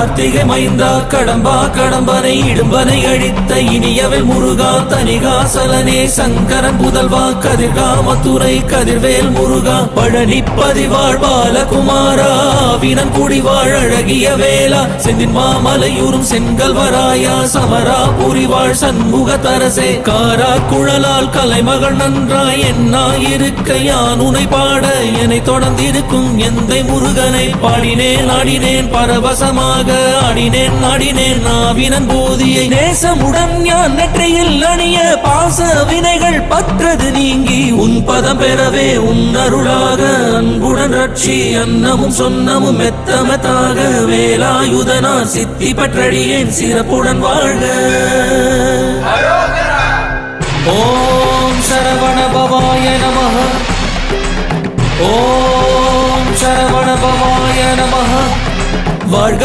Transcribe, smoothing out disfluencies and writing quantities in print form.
கார்த்திகை மைந்தா கடம்பா கடம்பனை இடும்பனை அழித்த இனியவள் முருகா தனிகாசலனே சங்கரன் புதல்வா கதிர்காமத்துறை கதிர்வேல் முருகா பழனி பதிவாழ் பாலகுமாரா வினன் குடிவாழ் அழகிய வேளா செந்தின் மாமலையூரும் செங்கல்வராயா சமரா புரிவாழ் சண்முக தரசே காரா குழலால் கலைமகள் நன்றாய் என்னாயிருக்க யான் உனை பாட என்னை தொடர்ந்திருக்கும் எந்தை முருகனை பாடினேன் ஆடினேன் பரவசமாக ஆடினேன் நாடினேன் நாவினன் போதியை நேசமுடன் யான் நெற்றியில் அணிய பாச வினைகள் பற்றது நீங்கி உன் பதம் பெறவே உன் அருளாக அன்புடன் ரட்சி அன்னமும் சொன்னமும் மெத்தமத்தாக வேலாயுதனார் சித்தி பற்றடியேன் சிறப்புடன் வாழ்க. ஓம் சரவண பவாய நமஹ. ஓம் சரவண பவாய நமஹ. வாழ்க.